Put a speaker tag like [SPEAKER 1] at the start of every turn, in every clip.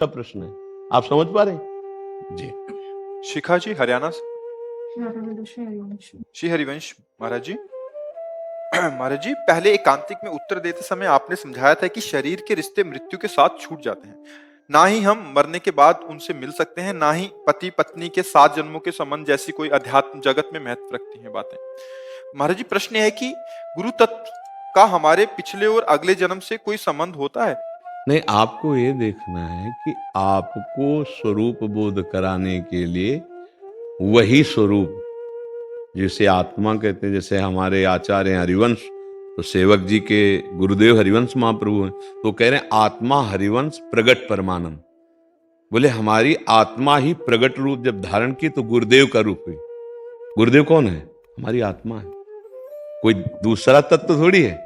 [SPEAKER 1] सब प्रश्न है। आप समझ पा रहे हैं?
[SPEAKER 2] जी। शिखा जी हरियाणा से।
[SPEAKER 3] श्री
[SPEAKER 2] हरिवंश महाराज जी। महाराज जी, पहले एकांतिक में उत्तर देते समय आपने समझाया था कि शरीर के रिश्ते मृत्यु के साथ छूट जाते हैं। ना ही हम मरने के बाद उनसे मिल सकते हैं, ना ही पति पत्नी के 7 जन्मों के संबंध जैसी कोई अध्यात्म जगत में महत्व रखती हैं बातें। महाराज जी, प्रश्न है कि गुरु तत्व का हमारे पिछले और अगले जन्म से कोई संबंध होता है?
[SPEAKER 1] नहीं, आपको ये देखना है कि आपको स्वरूप बोध कराने के लिए वही स्वरूप, जिसे आत्मा कहते हैं, जैसे हमारे आचार्य हरिवंश, तो सेवक जी के गुरुदेव हरिवंश महाप्रभु हैं, तो कह रहे हैं आत्मा हरिवंश प्रगट परमानंद। बोले हमारी आत्मा ही प्रगट रूप जब धारण की तो गुरुदेव का रूप हुई। गुरुदेव कौन है? हमारी आत्मा है, कोई दूसरा तत्व थोड़ी है।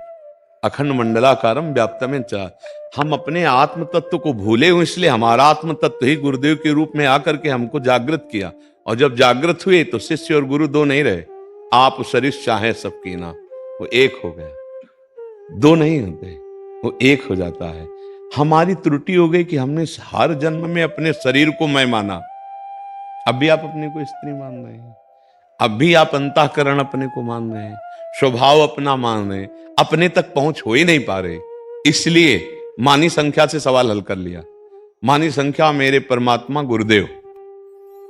[SPEAKER 1] अखंड मंडलाकारम व्याप्तमेन च। हम अपने आत्म तत्व को भूले हुए, इसलिए हमारा आत्म तत्व ही गुरुदेव के रूप में आकर के हमको जागृत किया। और जब जागृत हुए तो शिष्य और गुरु दो नहीं रहे। आप शरीर चाहे सबकी ना, वो एक हो गया। दो नहीं होते, वो एक हो जाता है। हमारी त्रुटि हो गई कि हमने हर जन्म में अपने शरीर को मैं माना। अब भी आप अपने को स्त्री मान रहे हैं, अब भी आप अंतःकरण अपने को मान रहे हैं, स्वभाव अपना मान रहे हैं, अपने तक पहुंच हो ही नहीं पा रहे। इसलिए मानी संख्या से सवाल हल कर लिया। मानी संख्या मेरे परमात्मा गुरुदेव,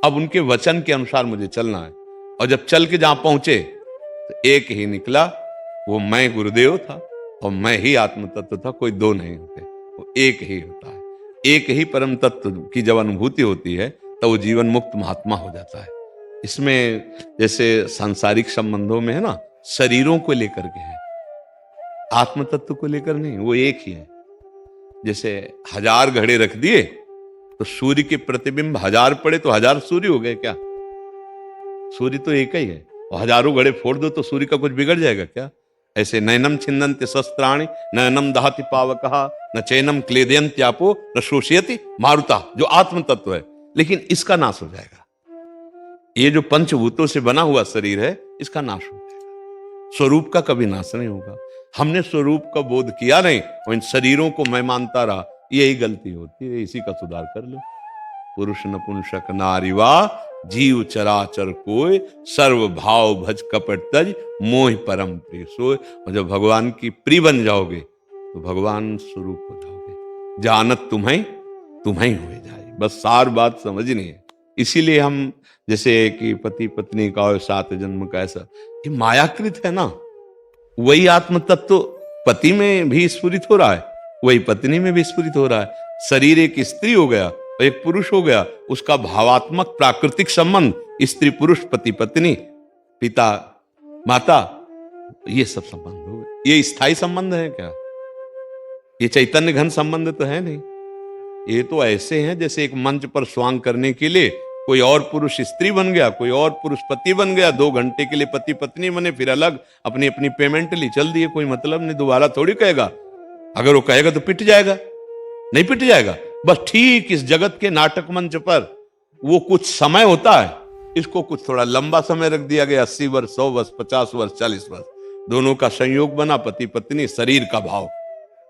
[SPEAKER 1] अब उनके वचन के अनुसार मुझे चलना है। और जब चल के जहां पहुंचे तो एक ही निकला, वो मैं गुरुदेव था और मैं ही आत्म तत्व था। कोई दो नहीं होते, वो एक ही होता है। एक ही परम तत्व की जब अनुभूति होती है तो वो जीवन मुक्त महात्मा हो जाता है। इसमें जैसे सांसारिक संबंधों में है ना, शरीरों को लेकर के है, आत्म तत्व को लेकर नहीं, वो एक ही है। जैसे 1000 घड़े रख दिए तो सूर्य के प्रतिबिंब 1000 पड़े तो 1000 सूर्य हो गए क्या? सूर्य तो एक ही है। और हजारों घड़े फोड़ दो तो सूर्य का कुछ बिगड़ जाएगा क्या? ऐसे नैनम छिन्दन्ति शस्त्राणि नैनम दहति पावकः न चैनम क्लेदयन्त्यापो न शोषयति मारुता, जो आत्म तत्व है। लेकिन इसका नाश हो जाएगा। ये जो पंचभूतों से बना हुआ शरीर है, इसका नाश हो जाएगा। स्वरूप का कभी नाश नहीं होगा। हमने स्वरूप का बोध किया नहीं और इन शरीरों को मैं मानता रहा, यही गलती होती है। इसी का सुधार कर लो। पुरुष नपुंसक नारीवा जीव चराचर कोय, सर्व भाव भज कपट तज मोह परम प्रिय सोय। और जब भगवान की प्रिय बन जाओगे तो भगवान स्वरूप हो जाओगे। जानत तुम्हें तुम्हें हो जाए, बस सार बात समझनी है। इसीलिए हम जैसे कि पति पत्नी का और 7 जन्म का, ऐसा ये मायाकृत है ना। वही आत्म तत्व पति में भी स्फुरित हो रहा है, वही पत्नी में भी स्फुरित हो रहा है। शरीर एक स्त्री हो गया और एक पुरुष हो गया, उसका भावात्मक प्राकृतिक संबंध स्त्री पुरुष, पति पत्नी, पिता माता, ये सब संबंध हो गए। ये स्थायी संबंध है क्या? ये चैतन्य घन संबंध तो है नहीं। ये तो ऐसे हैं जैसे एक मंच पर स्वांग करने के लिए कोई और पुरुष स्त्री बन गया, कोई और पुरुष पति बन गया, 2 घंटे के लिए पति पत्नी बने, फिर अलग अपनी अपनी पेमेंट ली, चल दिए। कोई मतलब नहीं, दोबारा थोड़ी कहेगा। अगर वो कहेगा तो पिट जाएगा, नहीं पिट जाएगा। बस ठीक इस जगत के नाटक मंच पर वो कुछ समय होता है, इसको कुछ थोड़ा लंबा समय रख दिया गया, 80 वर्ष, 100 वर्ष, 50 वर्ष, 40 वर्ष, दोनों का संयोग बना पति पत्नी। शरीर का भाव,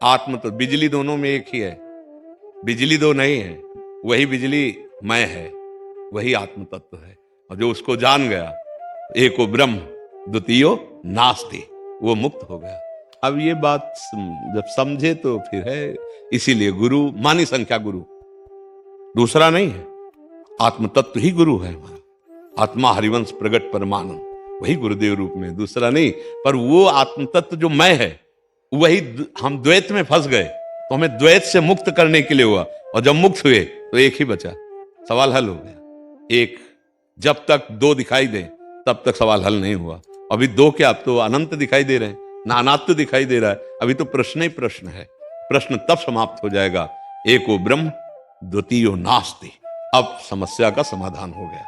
[SPEAKER 1] आत्म तो बिजली दोनों में एक ही है, बिजली दो नहीं है। वही बिजली मैं है, वही आत्म तत्व है। और जो उसको जान गया, एको ब्रह्म द्वितीयो नास्ति, वो मुक्त हो गया। अब ये बात जब समझे तो फिर है। इसीलिए गुरु मानी संख्या गुरु, दूसरा नहीं है। आत्म तत्व ही गुरु है हमारा। आत्मा हरिवंश प्रगट परमानंद, वही गुरुदेव रूप में, दूसरा नहीं। पर वो आत्म तत्व जो मैं है, वही हम द्वैत में फंस गए, तो हमें द्वैत से मुक्त करने के लिए हुआ। और जब मुक्त हुए तो एक ही बचा, सवाल हल हो गया। एक, जब तक 2 दिखाई दे तब तक सवाल हल नहीं हुआ। अभी 2 क्या, अब तो अनंत दिखाई दे रहे हैं, नानात्व दिखाई दे रहा है। अभी तो प्रश्न ही प्रश्न है। प्रश्न तब समाप्त हो जाएगा, एको ब्रह्म द्वितीयो नास्ति। अब समस्या का समाधान हो गया।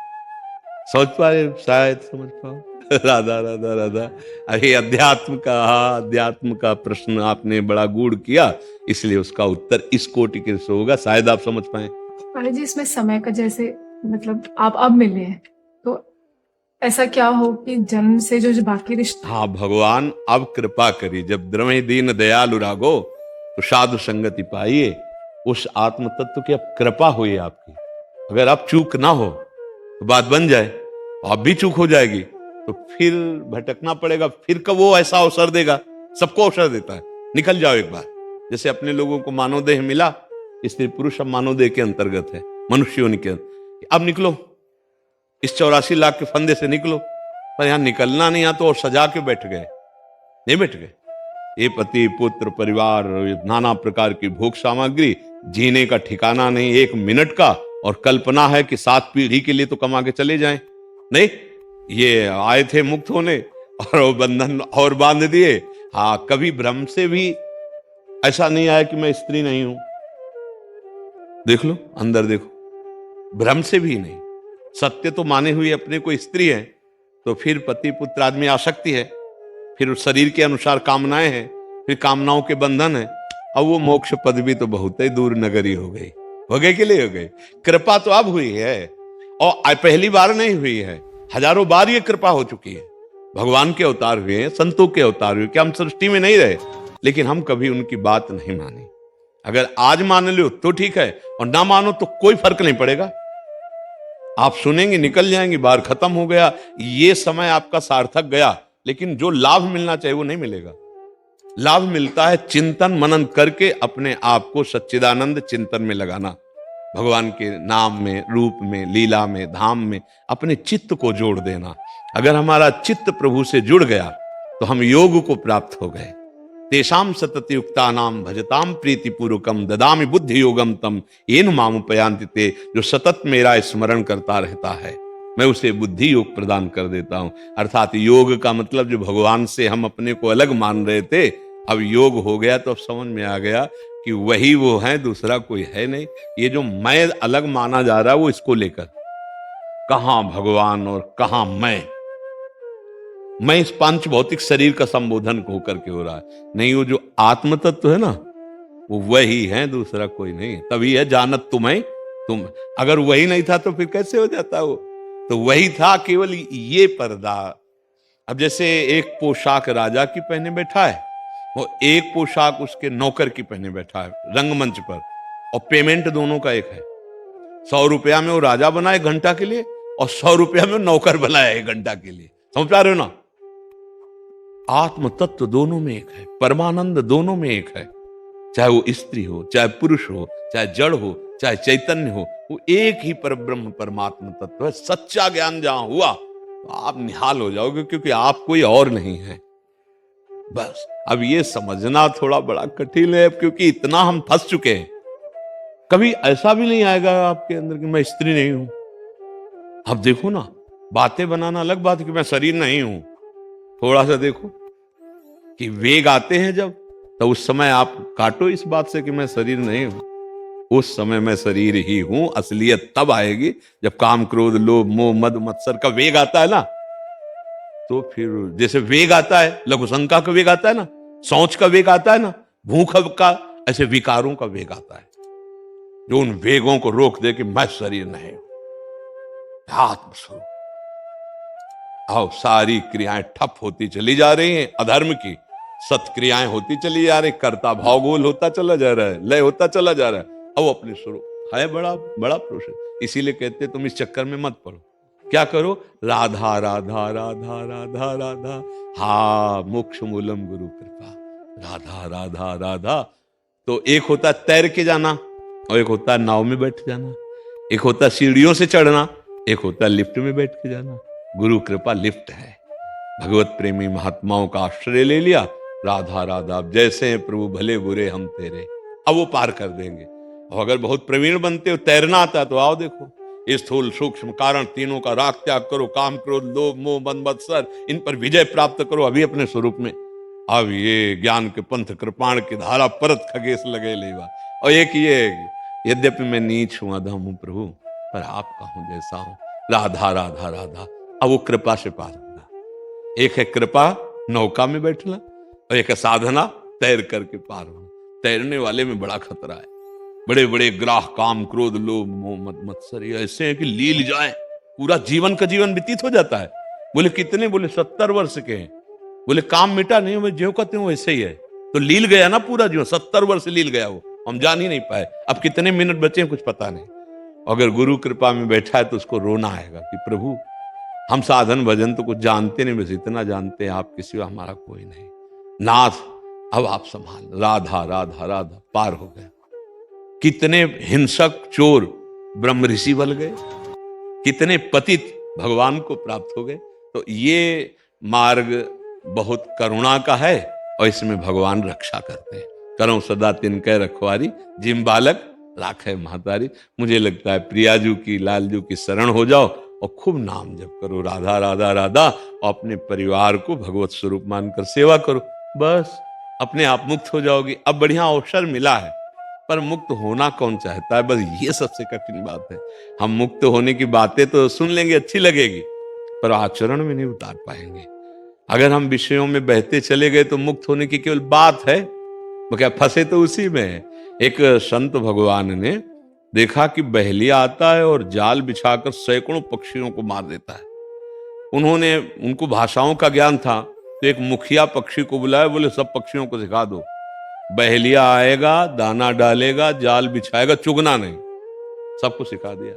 [SPEAKER 1] समझ पाए? शायद समझ पाओ। राधा राधा राधा। अरे अध्यात्म का प्रश्न आपने बड़ा गूढ़ किया, इसलिए उसका उत्तर इस कोटि के से होगा, शायद आप समझ पाए।
[SPEAKER 3] महाराज जी, इसमें समय का जैसे मतलब आप अब मिले हैं, तो ऐसा क्या हो कि जन्म से जो बाकी रिश्ते।
[SPEAKER 1] हाँ, भगवान अब कृपा करी, जब द्रमे दीन दयालु रागो तो साधु संगति पाइए। उस आत्म तत्व की अब कृपा हुई आपकी। अगर आप चूक ना हो तो बात बन जाए, आप भी चूक हो जाएगी तो फिर भटकना पड़ेगा। फिर कब वो ऐसा अवसर देगा? सबको अवसर देता है, निकल जाओ एक बार। जैसे अपने लोगों को मानव देह मिला, स्त्री पुरुष अब मानव देह के अंतर्गत है, मनुष्य योनि के। अब निकलो, इस 84 लाख के फंदे से निकलो। पर यहां निकलना नहीं, यहां तो और सजा के बैठ गए, नहीं बैठ गए। ये पति पुत्र परिवार, नाना प्रकार की भोग सामग्री, जीने का ठिकाना नहीं एक मिनट का, और कल्पना है कि 7 पीढ़ी के लिए तो कमा के चले जाएं। नहीं, ये आए थे मुक्त होने और वो बंधन और बांध दिए। हाँ, कभी भ्रम से भी ऐसा नहीं आया कि मैं स्त्री नहीं हूं। देख लो, अंदर देखो, भ्रम से भी नहीं। सत्य तो माने हुए अपने को स्त्री है, तो फिर पति पुत्र आदमी आसक्ति है, फिर उस शरीर के अनुसार कामनाएं हैं, फिर कामनाओं के बंधन है। अब वो मोक्ष पद भी तो बहुत ही दूर नगरी हो गई। हो गए कि नहीं हो गए? कृपा तो अब हुई है, और पहली बार नहीं हुई है, हजारों बार ये कृपा हो चुकी है। भगवान के अवतार हुए हैं, संतों के अवतार हुए, क्या हम सृष्टि में नहीं रहे? लेकिन हम कभी उनकी बात नहीं मानी। अगर आज मान लो तो ठीक है, और ना मानो तो कोई फर्क नहीं पड़ेगा। आप सुनेंगे, निकल जाएंगे, बार खत्म हो गया, ये समय आपका सार्थक गया। लेकिन जो लाभ मिलना चाहिए वो नहीं मिलेगा। लाभ मिलता है चिंतन मनन करके अपने आप को सच्चिदानंद चिंतन में लगाना, भगवान के नाम में, रूप में, लीला में, धाम में अपने चित्त को जोड़ देना। अगर हमारा चित्त प्रभु से जुड़ गया तो हम योग को प्राप्त हो गए। तेषाम सतत युक्तानाम भजताम प्रीति पूर्वकम ददामि बुद्धि योगम तम येन माम उपयांति ते। जो सतत मेरा स्मरण करता रहता है, मैं उसे बुद्धि योग प्रदान कर देता हूं। अर्थात योग का मतलब जो भगवान से हम अपने को अलग मान रहे थे, अब योग हो गया तो अब समझ में आ गया कि वही वो है, दूसरा कोई है नहीं। ये जो मैं अलग माना जा रहा है वो इसको लेकर, कहां भगवान और कहां मैं इस पांच भौतिक शरीर का संबोधन होकर के हो रहा है। नहीं, वो जो आत्म तत्व है ना, वो वही है, दूसरा कोई नहीं। तभी है जानत तुम्हें तुम। अगर वही नहीं था तो फिर कैसे हो जाता वो? तो वही था, केवल ये पर्दा। अब जैसे एक पोशाक राजा की पहने बैठा है, वो एक पोशाक उसके नौकर की पहने बैठा है रंगमंच पर, और पेमेंट दोनों का एक है। 100 रुपया में वो राजा बना 1 घंटा के लिए, और 100 रुपया में नौकर बनाया 1 घंटा के लिए। समझ पा रहे हो ना? आत्म तत्व दोनों में एक है, परमानंद दोनों में एक है। चाहे वो स्त्री हो, चाहे पुरुष हो, चाहे जड़ हो, चाहे चैतन्य हो, वो एक ही परब्रह्म परमात्मा तत्व है। सच्चा ज्ञान जहां हुआ तो आप निहाल हो जाओगे, क्योंकि आप कोई और नहीं है। बस अब ये समझना थोड़ा बड़ा कठिन है, क्योंकि इतना हम फंस चुके हैं। कभी ऐसा भी नहीं आएगा आपके अंदर कि मैं स्त्री नहीं हूं। अब देखो ना, बातें बनाना अलग बात है कि मैं शरीर नहीं हूं। थोड़ा सा देखो कि वेग आते हैं जब, तो उस समय आप काटो इस बात से कि मैं शरीर नहीं हूं। उस समय मैं शरीर ही हूं। असलियत तब आएगी जब काम क्रोध लोभ मोह मद मत्सर का वेग आता है ना। तो फिर जैसे वेग आता है, लघु शंका का वेग आता है ना, सोच का वेग आता है ना, भूख का, ऐसे विकारों का वेग आता है, जो उन वेगों को रोक दे कि मैं शरीर नहीं हूं। आत्मस्वरूप। आओ, सारी क्रियाएं ठप होती चली जा रही हैं अधर्म की, सत्क्रियाएं होती चली जा रही, कर्ता भाव गोल होता चला जा रहा है, लय होता चला जा रहा है। अब अपने स्वरूप है बड़ा बड़ा प्रोसेस। इसीलिए कहते तुम इस चक्कर में मत पड़ो। क्या करो? राधा राधा राधा राधा राधा, हा मोक्ष मूलम गुरु कृपा। राधा राधा राधा। तो एक होता है तैर के जाना, और एक होता है नाव में बैठ जाना, एक होता है सीढ़ियों से चढ़ना, एक होता है लिफ्ट में बैठ के जाना। गुरु कृपा लिफ्ट है। भगवत प्रेमी महात्माओं का आश्रय ले लिया, राधा राधा, अब जैसे हैं प्रभु भले बुरे हम तेरे, अब वो पार कर देंगे। और अगर बहुत प्रवीण बनते हो, तैरना आता है, तो आओ देखो, स्थूल सूक्ष्म कारण तीनों का राग त्याग करो, काम क्रोध लोभ मोह मद मत्सर, इन पर विजय प्राप्त करो अभी अपने स्वरूप में। अब ये ज्ञान के पंथ कृपाण की धारा परत खगेश लगे लेवा। और एक ये, यद्यपि मैं नीच हूं अधम हूं प्रभु, पर आपका हूं जैसा हूं। राधा राधा राधा। अब वो कृपा से पार होगा। एक है कृपा नौका में बैठना, और एक है साधना तैर करके पार होना। तैरने वाले में बड़ा खतरा है। बड़े बड़े ग्राह काम क्रोध लोभ मोह मद मत्सर ये ऐसे हैं कि लील जाए, पूरा जीवन का जीवन व्यतीत हो जाता है। बोले कितने? बोले 70 वर्ष के हैं। बोले काम मिटा नहीं, वो ज्यों कहते हैं वैसे ही है। तो लील गया ना पूरा जीवन, 70 वर्ष लील गया वो। हम जान ही नहीं पाए। अब कितने मिनट बचे हैं कुछ पता नहीं। अगर गुरु कृपा में बैठा है तो उसको रोना आएगा कि प्रभु हम साधन भजन तो कुछ जानते नहीं, बस इतना जानते हैं आपके सिवा हमारा कोई नहीं। नाथ अब आप संभाल, राधा राधा राधा पार हो गया। कितने हिंसक चोर ब्रह्म ऋषि बन गए, कितने पतित भगवान को प्राप्त हो गए। तो ये मार्ग बहुत करुणा का है और इसमें भगवान रक्षा करते हैं। करो सदा तिनके रखवारी, जिम बालक राखे महतारी। मुझे लगता है प्रियाजू की, लालजू की शरण हो जाओ और खूब नाम जप करो, राधा राधा राधा, और अपने परिवार को भगवत स्वरूप मानकर सेवा करो, बस अपने आप मुक्त हो जाओगे। अब बढ़िया अवसर मिला है, पर मुक्त होना कौन चाहता है, बस ये सबसे कठिन बात है। हम मुक्त होने की बातें तो सुन लेंगे, अच्छी लगेगी, पर आचरण में नहीं उतार पाएंगे। अगर हम विषयों में बहते चले गए तो मुक्त होने की केवल बात है, वो क्या फंसे तो उसी में है। एक संत भगवान ने देखा कि बहेलिया आता है और जाल बिछाकर सैकड़ों पक्षियों को मार देता है। उन्होंने, उनको भाषाओं का ज्ञान था, तो एक मुखिया पक्षी को बुलाया, बोले सब पक्षियों को सिखा दो, बहेलिया आएगा, दाना डालेगा, जाल बिछाएगा, चुगना नहीं। सबको सिखा दिया।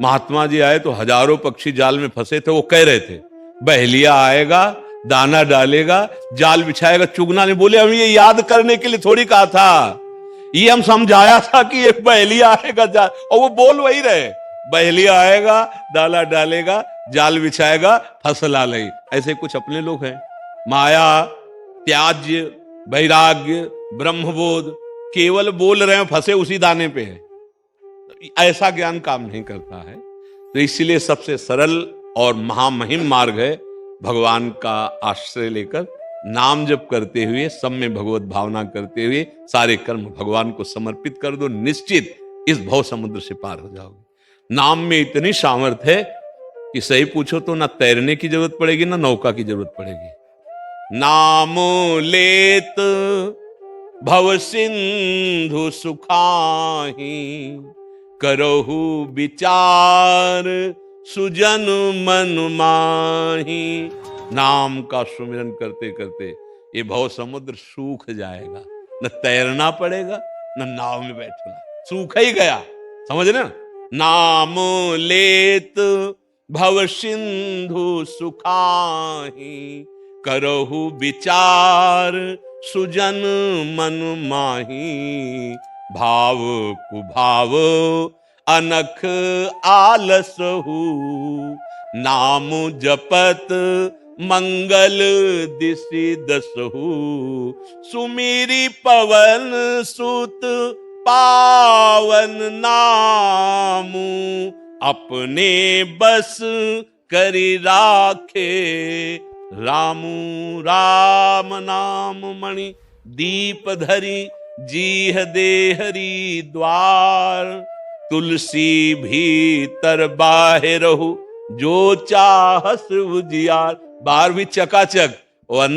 [SPEAKER 1] महात्मा जी आए तो हजारों पक्षी जाल में फंसे थे, वो कह रहे थे बहेलिया आएगा, दाना डालेगा, जाल बिछाएगा, चुगना नहीं। बोले हम ये याद करने के लिए थोड़ी कहा था, ये हम समझाया था कि एक बहेलिया आएगा, जाल, और वो बोल वही रहे, बहेलिया आएगा, दाना डालेगा, जाल बिछाएगा, फसल आ लगी। ऐसे कुछ अपने लोग हैं, माया, त्याज्य, वैराग्य, ब्रह्मबोध, केवल बोल रहे हैं, फंसे उसी दाने पे हैं। ऐसा ज्ञान काम नहीं करता है। तो इसलिए सबसे सरल और महामहिम मार्ग है भगवान का आश्रय लेकर नाम जप करते हुए, सब में भगवत भावना करते हुए सारे कर्म भगवान को समर्पित कर दो, निश्चित इस भव समुद्र से पार हो जाओगे। नाम में इतनी सामर्थ्य है कि सही पूछो तो ना तैरने की जरूरत पड़ेगी, ना नौका की जरूरत पड़ेगी। नाम लेत भव सिंधु सुखाही, करहु विचार सुजन मन माही। नाम का सुमिरन करते करते ये भव समुद्र सूख जाएगा, न तैरना पड़ेगा न नाव में बैठना, सूख ही गया, समझ ना। नाम लेत भव सिंधु सुखाही, करहु विचार सुजन मन माही। भाव कुभाव अनख आलसहु, नाम जपत मंगल दिशि दसहु। सुमिरी पवन सुत पावन नामु, अपने बस करि राखे रामू। राम नाम मणि दीप धरी, जीह देहरी द्वार। तुलसी भीतर बाहिरहु, जो चाहस उजियार। बाहर भी चकाचक, वो अंदर